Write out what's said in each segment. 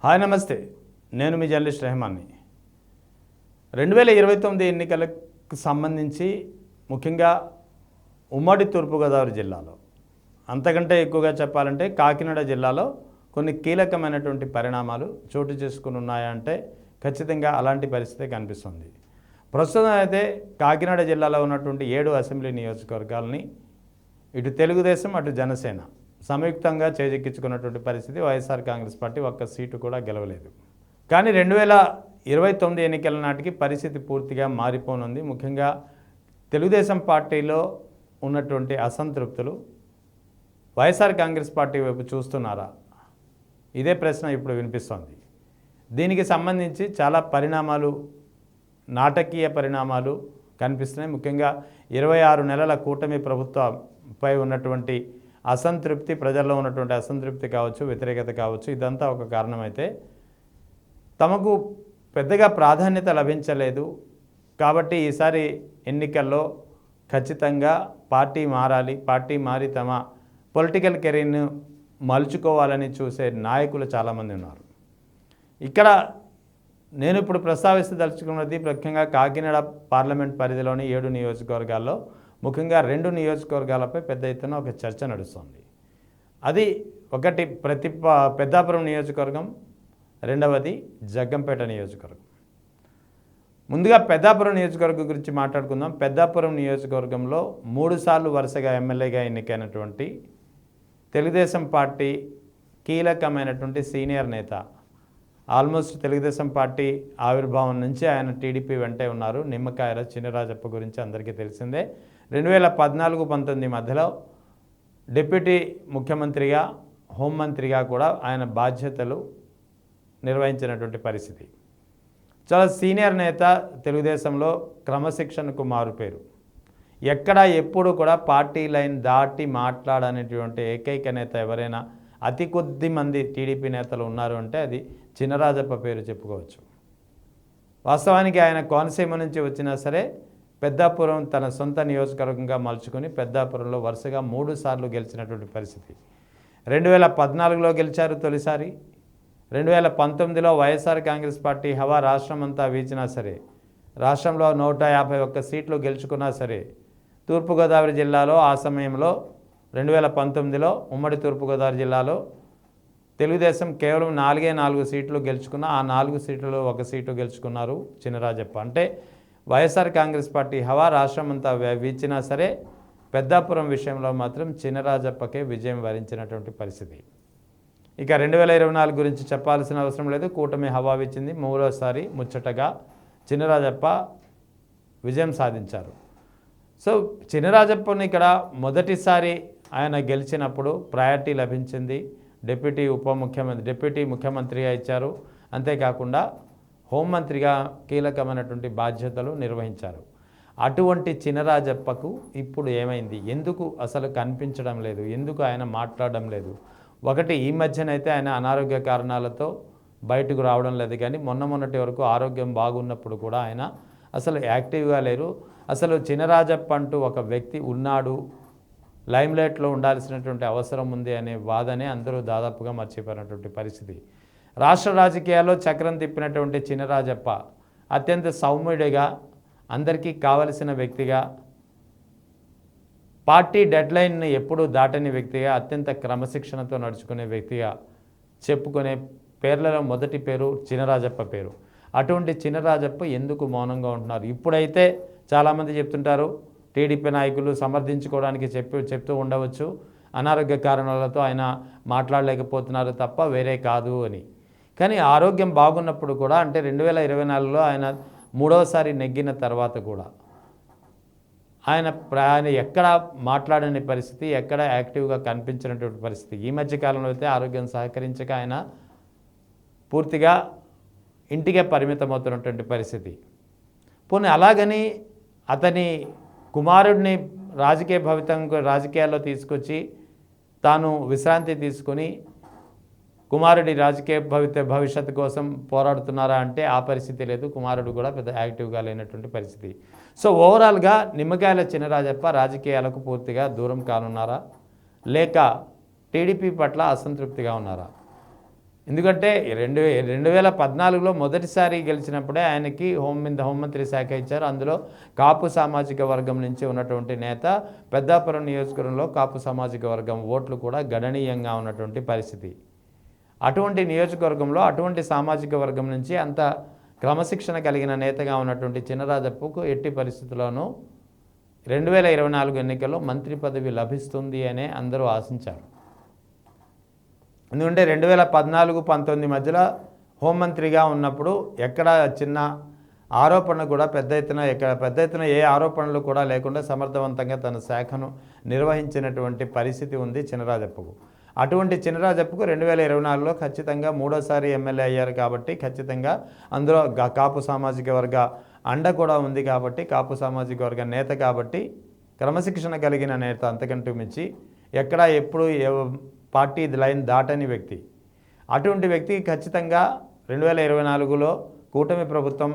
Hi నమస్తే, నేను మీ journalist రెహమాన్ని. 2029 ఎన్నికలకు సంబంధించి ముఖ్యంగా ఉమ్మడి తూర్పుగోదావరి జిల్లాలో, అంతకంటే ఎక్కువగా చెప్పాలంటే కాకినాడ జిల్లాలో కొన్ని కీలకమైనటువంటి పరిణామాలు చోటు చేసుకుని ఉన్నాయంటే ఖచ్చితంగా అలాంటి పరిస్థితి కనిపిస్తుంది. ప్రస్తుతం అయితే కాకినాడ జిల్లాలో ఉన్నటువంటి 7 అసెంబ్లీ నియోజకవర్గాలని ఇటు తెలుగుదేశం అటు జనసేన సంయుక్తంగా చేజెక్కించుకున్నటువంటి పరిస్థితి. వైఎస్ఆర్ కాంగ్రెస్ పార్టీ ఒక్క సీటు కూడా గెలవలేదు. కానీ 2029 ఎన్నికల నాటికి పరిస్థితి పూర్తిగా మారిపోనుంది. ముఖ్యంగా తెలుగుదేశం పార్టీలో ఉన్నటువంటి అసంతృప్తులు వైఎస్ఆర్ కాంగ్రెస్ పార్టీ వైపు చూస్తున్నారా? ఇదే ప్రశ్న ఇప్పుడు వినిపిస్తోంది. దీనికి సంబంధించి చాలా పరిణామాలు, నాటకీయ పరిణామాలు కనిపిస్తున్నాయి. ముఖ్యంగా 26 నెలల కూటమి ప్రభుత్వంపై ఉన్నటువంటి అసంతృప్తి, ప్రజల్లో ఉన్నటువంటి అసంతృప్తి కావచ్చు, వ్యతిరేకత కావచ్చు, ఇదంతా ఒక కారణమైతే తమకు పెద్దగా ప్రాధాన్యత లభించలేదు. కాబట్టి ఈసారి ఎన్నికల్లో ఖచ్చితంగా పార్టీ మారాలి, పార్టీ మారి తమ పొలిటికల్ కెరీర్ను మలుచుకోవాలని చూసే నాయకులు చాలామంది ఉన్నారు. ఇక్కడ నేను ఇప్పుడు ప్రస్తావించదలుచుకున్నది ముఖ్యంగా కాకినాడ పార్లమెంట్ పరిధిలోని 7 నియోజకవర్గాల్లో ముఖ్యంగా 2 నియోజకవర్గాలపై పెద్ద ఎత్తున ఒక చర్చ నడుస్తుంది. అది ఒకటి పెద్దాపురం నియోజకవర్గం, రెండవది జగ్గంపేట నియోజకవర్గం. ముందుగా పెద్దాపురం నియోజకవర్గం గురించి మాట్లాడుకుందాం. పెద్దాపురం నియోజకవర్గంలో 3 సార్లు వరుసగా ఎమ్మెల్యేగా ఎన్నికైనటువంటి తెలుగుదేశం పార్టీ కీలకమైనటువంటి సీనియర్ నేత, ఆల్మోస్ట్ తెలుగుదేశం పార్టీ ఆవిర్భావం నుంచి ఆయన టీడీపీ వెంటే ఉన్నారు, నిమ్మకాయల చినరాజప్ప గురించి అందరికీ తెలిసిందే. 2014-19 మధ్యలో డిప్యూటీ ముఖ్యమంత్రిగా, హోంమంత్రిగా కూడా ఆయన బాధ్యతలు నిర్వహించినటువంటి పరిస్థితి. చాలా సీనియర్ నేత, తెలుగుదేశంలో క్రమశిక్షణకు మారుపేరు. ఎక్కడ ఎప్పుడు కూడా పార్టీ లైన్ దాటి మాట్లాడనేటువంటి ఏకైక నేత ఎవరైనా అతి కొద్ది మంది టీడీపీ నేతలు ఉన్నారు అంటే అది చినరాజప్ప పేరు చెప్పుకోవచ్చు. వాస్తవానికి ఆయన కోనసీమ నుంచి వచ్చినా సరే పెద్దాపురం తన సొంత నియోజకవర్గంగా మలుచుకొని పెద్దాపురంలో వరుసగా 3 సార్లు గెలిచినటువంటి పరిస్థితి. 2014లో గెలిచారు తొలిసారి. 2019లో వైఎస్ఆర్ కాంగ్రెస్ పార్టీ హవా రాష్ట్రం అంతా వీచినా సరే, రాష్ట్రంలో 151 సీట్లు గెలుచుకున్నా సరే, తూర్పుగోదావరి జిల్లాలో ఆ సమయంలో 2019లో ఉమ్మడి తూర్పుగోదావరి జిల్లాలో తెలుగుదేశం కేవలం 4 సీట్లు గెలుచుకున్న, ఆ 4 సీట్లలో 1 సీటు గెలుచుకున్నారు చినరాజప్ప. అంటే వైఎస్ఆర్ కాంగ్రెస్ పార్టీ హవా రాష్ట్రం అంతా వీచినా సరే పెద్దాపురం విషయంలో మాత్రం చినరాజప్పకే విజయం వరించినటువంటి పరిస్థితి. ఇక 2024 గురించి చెప్పాల్సిన అవసరం లేదు. కూటమి హవా వీచింది. 3వసారి ముచ్చటగా చినరాజప్ప విజయం సాధించారు. సో చినరాజప్పని ఇక్కడ మొదటిసారి ఆయన గెలిచినప్పుడు ప్రయారిటీ లభించింది. డిప్యూటీ ముఖ్యమంత్రిగా ఇచ్చారు. అంతేకాకుండా హోంమంత్రిగా కీలకమైనటువంటి బాధ్యతలు నిర్వహించారు. అటువంటి చినరాజప్పకు ఇప్పుడు ఏమైంది? ఎందుకు అసలు కనిపించడం లేదు? ఎందుకు ఆయన మాట్లాడడం లేదు? ఒకటి, ఈ మధ్యనైతే ఆయన అనారోగ్య కారణాలతో బయటకు రావడం లేదు. కానీ మొన్నటి వరకు ఆరోగ్యం బాగున్నప్పుడు కూడా ఆయన అసలు యాక్టివ్గా లేరు. అసలు చినరాజప్ప అంటూ ఒక వ్యక్తి ఉన్నాడు, లైమ్లైట్లో ఉండాల్సినటువంటి అవసరం ఉంది అనే వాదనే అందరూ దాదాపుగా మర్చిపోయినటువంటి పరిస్థితి. రాష్ట్ర రాజకీయాల్లో చక్రం తిప్పినటువంటి చినరాజప్ప అత్యంత సౌమ్యుడిగా, అందరికీ కావలసిన వ్యక్తిగా, పార్టీ డెడ్లైన్ని ఎప్పుడూ దాటని వ్యక్తిగా, అత్యంత క్రమశిక్షణతో నడుచుకునే వ్యక్తిగా చెప్పుకునే పేర్లలో మొదటి పేరు చినరాజప్ప పేరు. అటువంటి చినరాజప్ప ఎందుకు మౌనంగా ఉంటున్నారు? ఇప్పుడైతే చాలామంది చెప్తుంటారు, టీడీపీ నాయకులు సమర్థించుకోవడానికి చెప్తూ ఉండవచ్చు, అనారోగ్య కారణాలతో ఆయన మాట్లాడలేకపోతున్నారు తప్ప వేరే కాదు అని. కానీ ఆరోగ్యం బాగున్నప్పుడు కూడా, అంటే 2024లో ఆయన 3వసారి నెగ్గిన తర్వాత కూడా ఆయన ఎక్కడ మాట్లాడని పరిస్థితి, ఎక్కడ యాక్టివ్గా కనిపించినటువంటి పరిస్థితి. ఈ మధ్యకాలంలో అయితే ఆరోగ్యం సహకరించక ఆయన పూర్తిగా ఇంటికే పరిమితమవుతున్నటువంటి పరిస్థితి. పోనీ అలాగని అతని కుమారుడిని రాజకీయాల్లో తీసుకొచ్చి తాను విశ్రాంతి తీసుకొని కుమారుడి రాజకీయ భవిష్యత్తు కోసం పోరాడుతున్నారా అంటే ఆ పరిస్థితి లేదు. కుమారుడు కూడా పెద్ద యాక్టివ్గా లేనటువంటి పరిస్థితి. సో ఓవరాల్గా నిమ్మకాయల చినరాజప్ప రాజకీయాలకు పూర్తిగా దూరం కానున్నారా, లేక టీడీపీ పట్ల అసంతృప్తిగా ఉన్నారా? ఎందుకంటే 2014లో మొదటిసారి గెలిచినప్పుడే ఆయనకి హోంమంత్రి శాఖ ఇచ్చారు. అందులో కాపు సామాజిక వర్గం నుంచి ఉన్నటువంటి నేత, పెద్దాపురం నియోజకవర్గంలో కాపు సామాజిక వర్గం ఓట్లు కూడా గణనీయంగా ఉన్నటువంటి పరిస్థితి. అటువంటి నియోజకవర్గంలో అటువంటి సామాజిక వర్గం నుంచి అంత క్రమశిక్షణ కలిగిన నేతగా ఉన్నటువంటి చినరాజప్పకు ఎట్టి పరిస్థితుల్లోనూ 2024 ఎన్నికల్లో మంత్రి పదవి లభిస్తుంది అనే అందరూ ఆశించారు. ఎందుకంటే 2014-19 మధ్యలో హోంమంత్రిగా ఉన్నప్పుడు ఎక్కడ చిన్న ఆరోపణ కూడా పెద్ద ఎత్తున ఏ ఆరోపణలు కూడా లేకుండా సమర్థవంతంగా తన శాఖను నిర్వహించినటువంటి పరిస్థితి ఉంది చినరాజప్పకు. అటువంటి చినరాజప్పకు 2024లో ఖచ్చితంగా మూడోసారి ఎమ్మెల్యే అయ్యారు కాబట్టి ఖచ్చితంగా అందులో కాపు సామాజిక వర్గ అండ కూడా ఉంది కాబట్టి, కాపు సామాజిక వర్గ నేత కాబట్టి, క్రమశిక్షణ కలిగిన నేత, అంతకంటూ మించి ఎక్కడ ఎప్పుడు పార్టీ లైన్ దాటని వ్యక్తి. అటువంటి వ్యక్తి ఖచ్చితంగా 2024లో కూటమి ప్రభుత్వం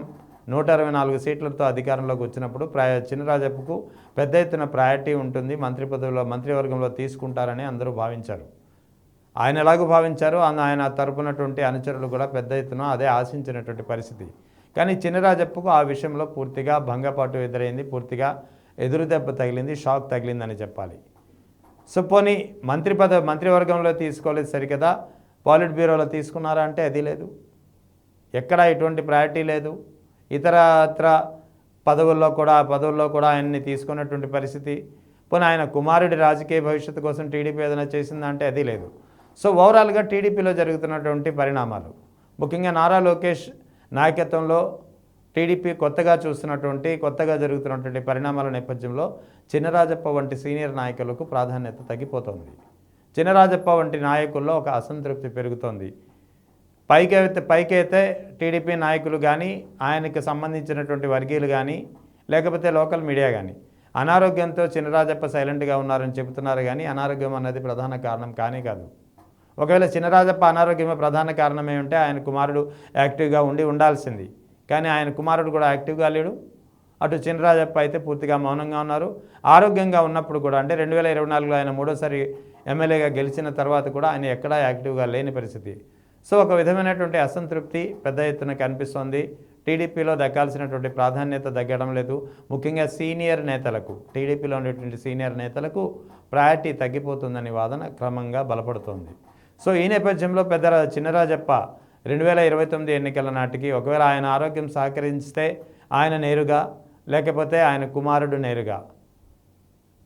124 సీట్లతో అధికారంలోకి వచ్చినప్పుడు చినరాజప్పకు పెద్ద ఎత్తున ప్రయారిటీ ఉంటుంది, మంత్రివర్గంలో తీసుకుంటారని అందరూ భావించారు. ఆయన ఎలాగూ భావించారు, ఆయన తరపునటువంటి అనుచరులు కూడా పెద్ద ఎత్తున అదే ఆశించినటువంటి పరిస్థితి. కానీ చినరాజప్పకు ఆ విషయంలో పూర్తిగా భంగపాటు ఎదురైంది, పూర్తిగా ఎదురుదెబ్బ తగిలింది, షాక్ తగిలిందని చెప్పాలి. సో పోనీ మంత్రివర్గంలో తీసుకోలేదు సరికదా, పాలిట్ బ్యూరోలో తీసుకున్నారా అంటే అది లేదు. ఎక్కడ ఎటువంటి ప్రయారిటీ లేదు. ఇతర పదవుల్లో కూడా ఆయన్ని తీసుకున్నటువంటి పరిస్థితి. పోనీ ఆయన కుమారుడి రాజకీయ భవిష్యత్తు కోసం టీడీపీ ఏదైనా చేసిందంటే అది లేదు. సో ఓవరాల్గా టీడీపీలో జరుగుతున్నటువంటి పరిణామాలు, ముఖ్యంగా నారా లోకేష్ నాయకత్వంలో టీడీపీ కొత్తగా జరుగుతున్నటువంటి పరిణామాల నేపథ్యంలో చినరాజప్ప వంటి సీనియర్ నాయకులకు ప్రాధాన్యత తగ్గిపోతుంది. చినరాజప్ప వంటి నాయకుల్లో ఒక అసంతృప్తి పెరుగుతోంది. పైకైతే టీడీపీ నాయకులు కానీ, ఆయనకు సంబంధించినటువంటి వర్గీయులు కానీ, లేకపోతే లోకల్ మీడియా కానీ అనారోగ్యంతో చినరాజప్ప సైలెంట్గా ఉన్నారని చెబుతున్నారు. కానీ అనారోగ్యం అన్నది ప్రధాన కారణం కానే కాదు. ఒకవేళ చినరాజప్ప అనారోగ్యమే ప్రధాన కారణమే ఉంటే ఆయన కుమారుడు యాక్టివ్గా ఉండాల్సింది. కానీ ఆయన కుమారుడు కూడా యాక్టివ్గా లేడు. అటు చినరాజప్ప అయితే పూర్తిగా మౌనంగా ఉన్నారు. ఆరోగ్యంగా ఉన్నప్పుడు కూడా, అంటే 2024లో ఆయన మూడోసారి ఎమ్మెల్యేగా గెలిచిన తర్వాత కూడా ఆయన ఎక్కడా యాక్టివ్గా లేని పరిస్థితి. సో ఒక విధమైనటువంటి అసంతృప్తి పెద్ద ఎత్తున కనిపిస్తోంది. టీడీపీలో దక్కాల్సినటువంటి ప్రాధాన్యత దగ్గడం లేదు. ముఖ్యంగా సీనియర్ నేతలకు, టీడీపీలో ఉండేటువంటి సీనియర్ నేతలకు ప్రయారిటీ తగ్గిపోతుందని వాదన క్రమంగా బలపడుతోంది. సో ఈ నేపథ్యంలో చినరాజప్ప 2029 ఎన్నికల నాటికి ఒకవేళ ఆయన ఆరోగ్యం సహకరిస్తే ఆయన నేరుగా, లేకపోతే ఆయన కుమారుడు నేరుగా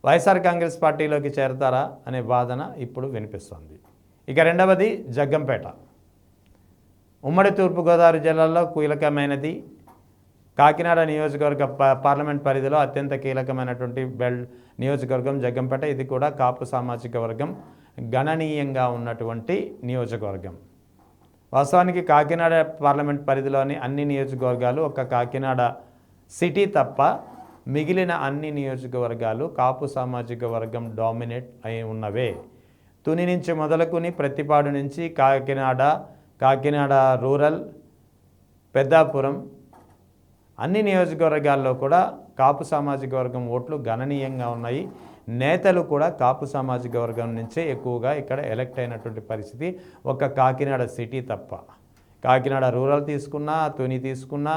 వైఎస్ఆర్ కాంగ్రెస్ పార్టీలోకి చేరతారా అనే వాదన ఇప్పుడు వినిపిస్తోంది. ఇక రెండవది జగ్గంపేట. ఉమ్మడి తూర్పుగోదావరి జిల్లాలో కీలకమైనది. కాకినాడ నియోజకవర్గ పార్లమెంట్ పరిధిలో అత్యంత కీలకమైనటువంటి నియోజకవర్గం జగ్గంపేట. ఇది కూడా కాపు సామాజిక వర్గం గణనీయంగా ఉన్నటువంటి నియోజకవర్గం. వాస్తవానికి కాకినాడ పార్లమెంట్ పరిధిలోని అన్ని నియోజకవర్గాలు, ఒక కాకినాడ సిటీ తప్ప మిగిలిన అన్ని నియోజకవర్గాలు కాపు సామాజిక వర్గం డామినేట్ అయి ఉన్నవే. తుని నుంచి మొదలుకొని ప్రతిపాడు నుంచి కాకినాడ రూరల్, పెద్దాపురం అన్ని నియోజకవర్గాల్లో కూడా కాపు సామాజిక వర్గం ఓట్లు గణనీయంగా ఉన్నాయి. నేతలు కూడా కాపు సామాజిక వర్గం నుంచే ఎక్కువగా ఇక్కడ ఎలక్ట్ అయినటువంటి పరిస్థితి, ఒక కాకినాడ సిటీ తప్ప. కాకినాడ రూరల్ తీసుకున్నా, తుని తీసుకున్నా,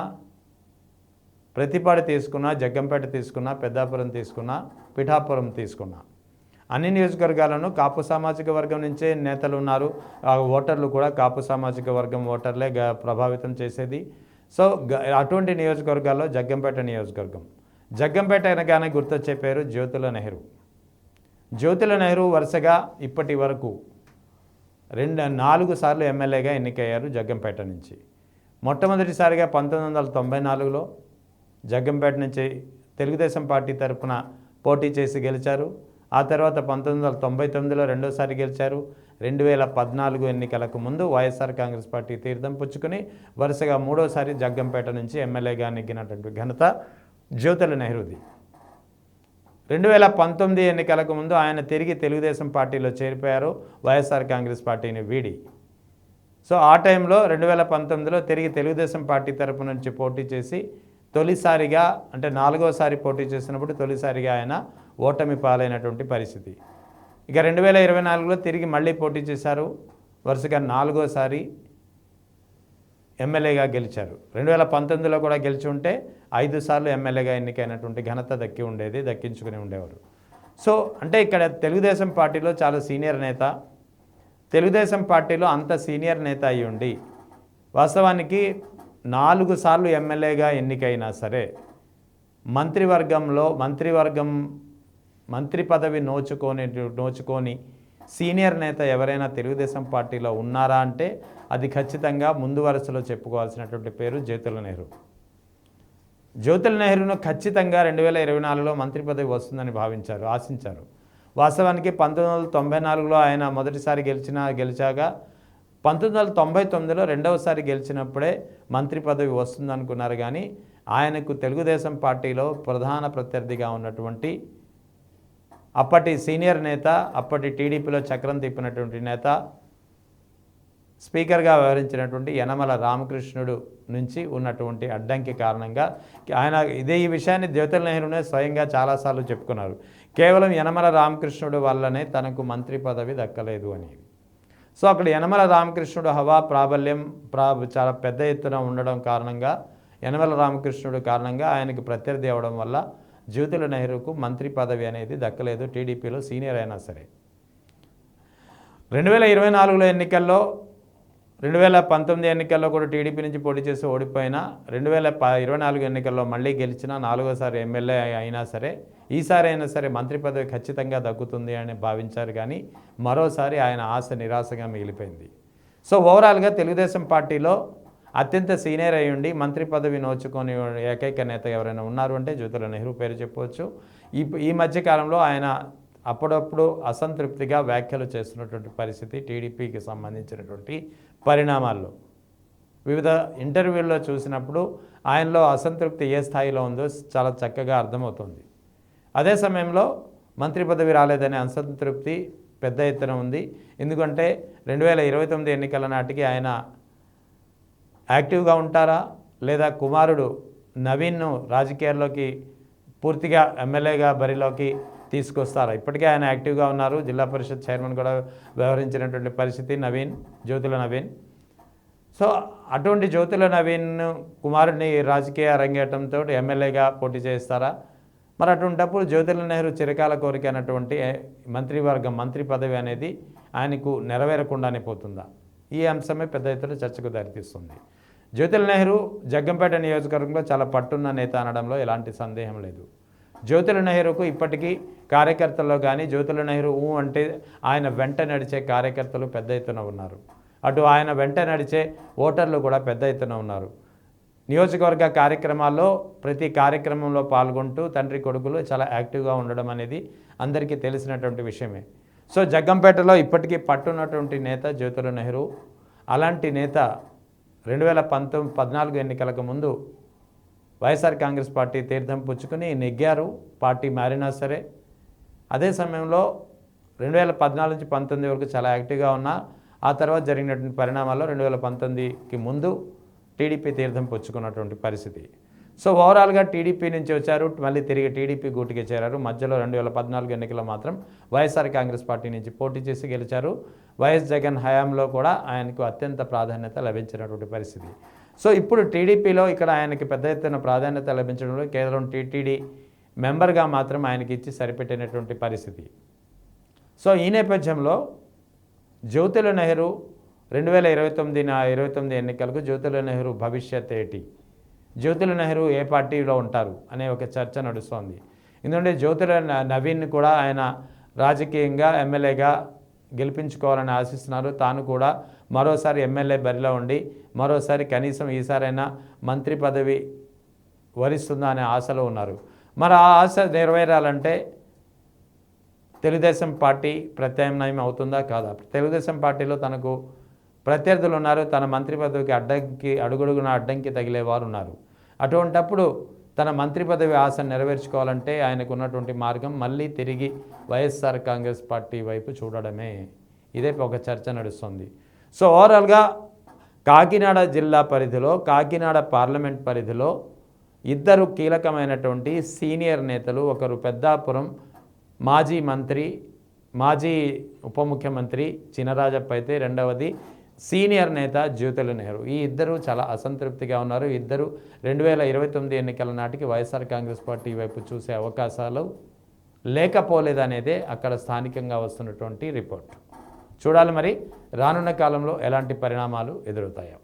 ప్రతిపాడు తీసుకున్నా, జగ్గంపేట తీసుకున్నా, పెద్దాపురం తీసుకున్నా, పిఠాపురం తీసుకున్నా, అన్ని నియోజకవర్గాలను కాపు సామాజిక వర్గం నుంచే నేతలు ఉన్నారు. ఓటర్లు కూడా కాపు సామాజిక వర్గం ఓటర్లే ప్రభావితం చేసేది. సో అటువంటి నియోజకవర్గాల్లో జగ్గంపేట అనగానే గుర్తొచ్చే పేరు జ్యోతుల నెహ్రూ వరుసగా ఇప్పటి వరకు 4 సార్లు ఎమ్మెల్యేగా ఎన్నికయ్యారు జగ్గంపేట నుంచి. మొట్టమొదటిసారిగా 1994లో జగ్గంపేట నుంచి తెలుగుదేశం పార్టీ తరఫున పోటీ చేసి గెలిచారు. ఆ తర్వాత 1999లో రెండోసారి గెలిచారు. 2014 ఎన్నికలకు ముందు వైఎస్ఆర్ కాంగ్రెస్ పార్టీ తీర్థం పుచ్చుకొని వరుసగా మూడోసారి జగ్గంపేట నుంచి ఎమ్మెల్యేగా నెగ్గినటువంటి ఘనత జ్యోతుల నెహ్రూది. 2019 ఎన్నికలకు ముందు ఆయన తిరిగి తెలుగుదేశం పార్టీలో చేరిపోయారు, వైఎస్ఆర్ కాంగ్రెస్ పార్టీని వీడి. సో ఆ టైంలో 2019లో తిరిగి తెలుగుదేశం పార్టీ తరపు నుంచి పోటీ చేసి తొలిసారిగా, అంటే 4వసారి పోటీ చేసినప్పుడు తొలిసారిగా ఆయన ఓటమి పాలైనటువంటి పరిస్థితి. ఇక 2024లో తిరిగి మళ్ళీ పోటీ చేశారు, వరుసగా 4వసారి ఎమ్మెల్యేగా గెలిచారు. 2019లో కూడా గెలిచి ఉంటే 5 సార్లు ఎమ్మెల్యేగా ఎన్నికైనటువంటి ఘనత దక్కించుకుని ఉండేవారు. సో అంటే ఇక్కడ తెలుగుదేశం పార్టీలో చాలా సీనియర్ నేత, తెలుగుదేశం పార్టీలో అంత సీనియర్ నేత అయి ఉండి వాస్తవానికి 4 సార్లు ఎమ్మెల్యేగా ఎన్నికైనా సరే మంత్రి పదవి నోచుకొని సీనియర్ నేత ఎవరైనా తెలుగుదేశం పార్టీలో ఉన్నారా అంటే అది ఖచ్చితంగా ముందు వరుసలో చెప్పుకోవాల్సినటువంటి పేరు జ్యోతుల నెహ్రూ. జ్యోతుల నెహ్రూను ఖచ్చితంగా 2024లో మంత్రి పదవి వస్తుందని ఆశించారు. వాస్తవానికి 1994లో ఆయన మొదటిసారి గెలిచాక 1999లో రెండవసారి గెలిచినప్పుడే మంత్రి పదవి వస్తుందనుకున్నారు. కానీ ఆయనకు తెలుగుదేశం పార్టీలో ప్రధాన ప్రత్యర్థిగా ఉన్నటువంటి అప్పటి సీనియర్ నేత, అప్పటి టీడీపీలో చక్రం తిప్పినటువంటి నేత, స్పీకర్గా వ్యవహరించినటువంటి యనమల రామకృష్ణుడు నుంచి ఉన్నటువంటి అడ్డంకి కారణంగా ఆయన ఈ విషయాన్ని జ్యోతుల నెహ్రూనే స్వయంగా చాలాసార్లు చెప్పుకున్నారు. కేవలం యనమల రామకృష్ణుడు వల్లనే తనకు మంత్రి పదవి దక్కలేదు అని. సో అక్కడ యనమల రామకృష్ణుడు హవా ప్రాబల్యం చాలా పెద్ద ఎత్తున ఉండడం కారణంగా, యనమల రామకృష్ణుడు కారణంగా ఆయనకు ప్రత్యర్థి అవ్వడం వల్ల జ్యోతుల నెహ్రూకు మంత్రి పదవి అనేది దక్కలేదు. టీడీపీలో సీనియర్ అయినా సరే 2024లో ఎన్నికల్లో 2019 ఎన్నికల్లో కూడా టీడీపీ నుంచి పోటీ చేసి ఓడిపోయినా 2024 ఎన్నికల్లో మళ్ళీ గెలిచిన 4వసారి ఎమ్మెల్యే అయినా సరే ఈసారి అయినా సరే మంత్రి పదవి ఖచ్చితంగా దక్కుతుంది అని భావించారు. కానీ మరోసారి ఆయన ఆశ నిరాశగా మిగిలిపోయింది. సో ఓవరాల్గా తెలుగుదేశం పార్టీలో అత్యంత సీనియర్ అయి ఉండి మంత్రి పదవి నోచుకొని ఏకైక నేత ఎవరైనా ఉన్నారు అంటే జ్యోతుల నెహ్రూ పేరు చెప్పవచ్చు. ఈ మధ్యకాలంలో ఆయన అప్పుడప్పుడు అసంతృప్తిగా వ్యాఖ్యలు చేస్తున్నటువంటి పరిస్థితి టీడీపీకి సంబంధించినటువంటి పరిణామాల్లో వివిధ ఇంటర్వ్యూల్లో చూసినప్పుడు ఆయనలో అసంతృప్తి ఏ స్థాయిలో ఉందో చాలా చక్కగా అర్థమవుతుంది. అదే సమయంలో మంత్రి పదవి రాలేదనే అసంతృప్తి పెద్ద ఎత్తున ఉంది. ఎందుకంటే 2029 ఎన్నికల నాటికి ఆయన యాక్టివ్గా ఉంటారా, లేదా కుమారుడు నవీన్ను రాజకీయాల్లోకి పూర్తిగా ఎమ్మెల్యేగా బరిలోకి తీసుకొస్తారా? ఇప్పటికే ఆయన యాక్టివ్గా ఉన్నారు. జిల్లా పరిషత్ చైర్మన్ కూడా వ్యవహరించినటువంటి పరిస్థితి జ్యోతుల నవీన్. సో అటువంటి జ్యోతుల నవీన్ కుమారుడిని రాజకీయ అరంగేటంతో ఎమ్మెల్యేగా పోటీ చేస్తారా? మరి అటువంటిప్పుడు జ్యోతుల నెహ్రూ చిరకాల కోరిక అయినటువంటి మంత్రి పదవి అనేది ఆయనకు నెరవేరకుండానే పోతుందా? ఈ అంశమే పెద్ద ఎత్తున చర్చకు దారితీస్తుంది. జ్యోతుల నెహ్రూ జగ్గంపేట నియోజకవర్గంలో చాలా పట్టున్న నేత అనడంలో ఎలాంటి సందేహం లేదు. జ్యోతుల నెహ్రూకు ఇప్పటికీ కార్యకర్తల్లో కానీ జ్యోతుల నెహ్రూ అంటే ఆయన వెంట నడిచే కార్యకర్తలు పెద్ద ఎత్తున ఉన్నారు. అటు ఆయన వెంట నడిచే ఓటర్లు కూడా పెద్ద ఎత్తున ఉన్నారు. నియోజకవర్గ కార్యక్రమాల్లో ప్రతి కార్యక్రమంలో పాల్గొంటూ తండ్రి కొడుకులు చాలా యాక్టివ్గా ఉండడం అనేది అందరికీ తెలిసినటువంటి విషయమే. సో జగ్గంపేటలో ఇప్పటికీ పట్టున్నటువంటి నేత జ్యోతుల నెహ్రూ. అలాంటి నేత 2014 ఎన్నికలకు ముందు వైఎస్ఆర్ కాంగ్రెస్ పార్టీ తీర్థం పుచ్చుకుని నెగ్గారు. పార్టీ మారినా సరే అదే సమయంలో 2014 నుంచి 19 వరకు చాలా యాక్టివ్గా ఉన్నా ఆ తర్వాత జరిగినటువంటి పరిణామాల్లో 2019కి ముందు టీడీపీ తీర్థం పుచ్చుకున్నటువంటి పరిస్థితి. సో ఓవరాల్గా టీడీపీ నుంచి వచ్చారు, మళ్ళీ తిరిగి టీడీపీ గూటికి చేరారు. మధ్యలో 2014 ఎన్నికల్లో మాత్రం వైఎస్ఆర్ కాంగ్రెస్ పార్టీ నుంచి పోటీ చేసి గెలిచారు. వైఎస్ జగన్ హయాంలో కూడా ఆయనకు అత్యంత ప్రాధాన్యత లభించినటువంటి పరిస్థితి. సో ఇప్పుడు టీడీపీలో ఇక్కడ ఆయనకి పెద్ద ఎత్తున ప్రాధాన్యత లభించడంలో కేవలం టీటీడీ మెంబర్గా మాత్రం ఆయనకి ఇచ్చి సరిపెట్టినటువంటి పరిస్థితి. సో ఈ నేపథ్యంలో జ్యోతుల నెహ్రూ 2029 ఎన్నికలకు జ్యోతుల నెహ్రూ భవిష్యత్ ఏంటి, జ్యోతుల నెహ్రూ ఏ పార్టీలో ఉంటారు అనే ఒక చర్చ నడుస్తోంది. ఎందుకంటే జ్యోతుల నవీన్ కూడా ఆయన రాజకీయంగా ఎమ్మెల్యేగా గెలిపించుకోవాలని ఆశిస్తున్నారు. తాను కూడా మరోసారి ఎమ్మెల్యే బరిలో ఉండి మరోసారి కనీసం ఈసారైనా మంత్రి పదవి వరిస్తుందా అనే ఆశలో ఉన్నారు. మరి ఆ ఆశ నెరవేరాలంటే తెలుగుదేశం పార్టీ ప్రత్యామ్నాయం అవుతుందా కాదా? తెలుగుదేశం పార్టీలో తనకు ప్రత్యర్థులు ఉన్నారు. తన మంత్రి పదవికి అడుగడుగున అడ్డంకి తగిలేవారు ఉన్నారు. అటువంటప్పుడు తన మంత్రి పదవి ఆశ నెరవేర్చుకోవాలంటే ఆయనకు ఉన్నటువంటి మార్గం మళ్ళీ తిరిగి వైఎస్ఆర్ కాంగ్రెస్ పార్టీ వైపు చూడడమే. ఇదే ఒక చర్చ నడుస్తుంది. సో ఓవరాల్గా కాకినాడ జిల్లా పరిధిలో, కాకినాడ పార్లమెంట్ పరిధిలో ఇద్దరు కీలకమైనటువంటి సీనియర్ నేతలు, ఒకరు పెద్దాపురం మాజీ ఉప ముఖ్యమంత్రి చినరాజప్ప అయితే, రెండవది సీనియర్ నేత జ్యోతుల నెహ్రూ. ఈ ఇద్దరు చాలా అసంతృప్తిగా ఉన్నారు. ఇద్దరు 2029 ఎన్నికల నాటికి వైఎస్ఆర్ కాంగ్రెస్ పార్టీ వైపు చూసే అవకాశాలు లేకపోలేదనేదే అక్కడ స్థానికంగా వస్తున్నటువంటి రిపోర్ట్. చూడాలి మరి రానున్న కాలంలో ఎలాంటి పరిణామాలు ఎదురవుతాయో.